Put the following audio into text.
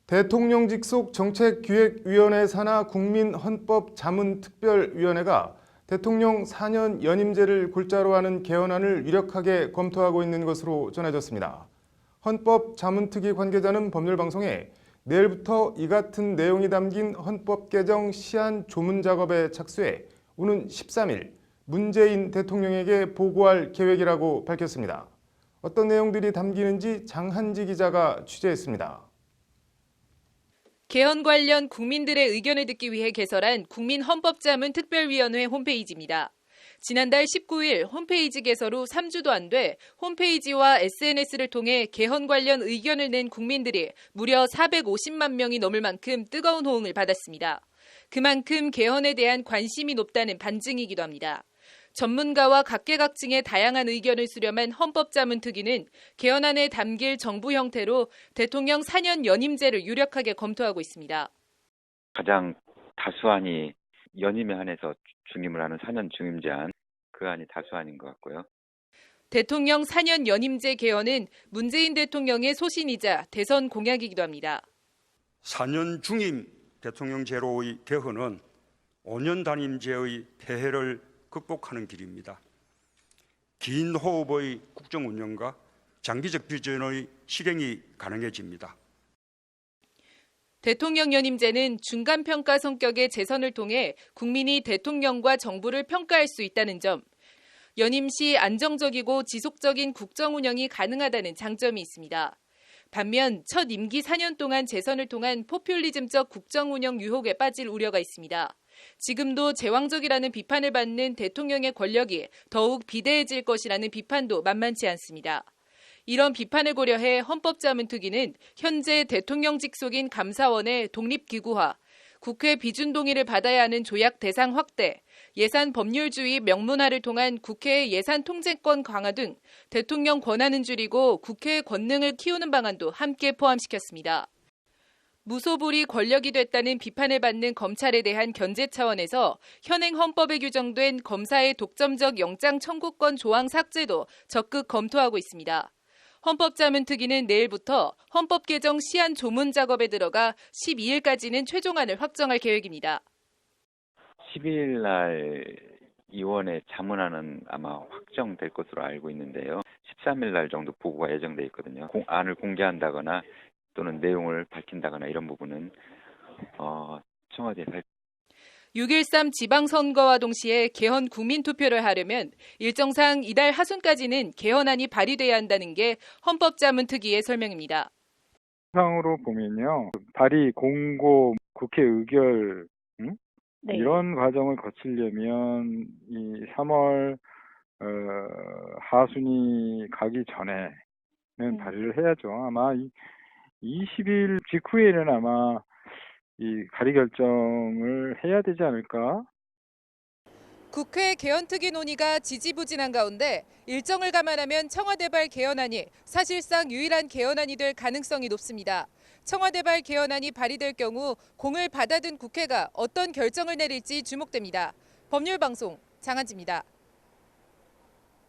대통령 직속 정책기획위원회 산하 국민헌법자문특별위원회가 대통령 4년 연임제를 골자로 하는 개헌안을 유력하게 검토하고 있는 것으로 전해졌습니다. 헌법자문특위 관계자는 법률방송에 내일부터 이 같은 내용이 담긴 헌법 개정 시안 조문 작업에 착수해 오는 13일 문재인 대통령에게 보고할 계획이라고 밝혔습니다. 어떤 내용들이 담기는지 장한지 기자가 취재했습니다. 개헌 관련 국민들의 의견을 듣기 위해 개설한 국민헌법자문특별위원회 홈페이지입니다. 지난달 19일 홈페이지 개설 후 3주도 안 돼 홈페이지와 SNS를 통해 개헌 관련 의견을 낸 국민들이 무려 450만 명이 넘을 만큼 뜨거운 호응을 받았습니다. 그만큼 개헌에 대한 관심이 높다는 반증이기도 합니다. 전문가와 각계각층의 다양한 의견을 수렴한 헌법자문특위는 개헌안에 담길 정부 형태로 대통령 4년 연임제를 유력하게 검토하고 있습니다. 가장 다수안이 연임에 한해서 중임을 하는 4년 중임제안, 그 안이 다수안인 것 같고요. 대통령 4년 연임제 개헌은 문재인 대통령의 소신이자 대선 공약이기도 합니다. 4년 중임 대통령제로의 개헌은 5년 단임제의 폐해를 극복하는 길입니다. 긴 호흡의 국정 운영과 장기적 비전의 실행이 가능해집니다. 대통령 연임제는 중간평가 성격의 재선을 통해 국민이 대통령과 정부를 평가할 수 있다는 점, 연임 시 안정적이고 지속적인 국정 운영이 가능하다는 장점이 있습니다. 반면 첫 임기 4년 동안 재선을 통한 포퓰리즘적 국정 운영 유혹에 빠질 우려가 있습니다. 지금도 제왕적이라는 비판을 받는 대통령의 권력이 더욱 비대해질 것이라는 비판도 만만치 않습니다. 이런 비판을 고려해 헌법자문특위는 현재 대통령 직속인 감사원의 독립기구화, 국회 비준 동의를 받아야 하는 조약 대상 확대, 예산 법률주의 명문화를 통한 국회의 예산 통제권 강화 등 대통령 권한은 줄이고 국회의 권능을 키우는 방안도 함께 포함시켰습니다. 무소불위 권력이 됐다는 비판을 받는 검찰에 대한 견제 차원에서 현행 헌법에 규정된 검사의 독점적 영장 청구권 조항 삭제도 적극 검토하고 있습니다. 헌법자문특위는 내일부터 헌법 개정 시안 조문 작업에 들어가 12일까지는 최종안을 확정할 계획입니다. 12일 날 의원의 자문안은 아마 확정될 것으로 알고 있는데요. 13일 날 정도 보고가 예정돼 있거든요. 안을 공개한다거나 또는 내용을 밝힌다거나 이런 부분은 청와대에 6.13 지방선거와 동시에 개헌 국민투표를 하려면 일정상 이달 하순까지는 개헌안이 발의돼야 한다는 게 헌법자문특위의 설명입니다. 상으로 보면요. 발의, 공고, 국회 의결 이런 과정을 거치려면 이 3월 하순이 가기 전에는 발의를 해야죠. 아마 20일 직후에는 아마 이 발의 결정을 해야 되지 않을까? 국회 개헌특위 논의가 지지부진한 가운데 일정을 감안하면 청와대발 개헌안이 사실상 유일한 개헌안이 될 가능성이 높습니다. 청와대발 개헌안이 발의될 경우 공을 받아든 국회가 어떤 결정을 내릴지 주목됩니다. 법률방송 장한지입니다.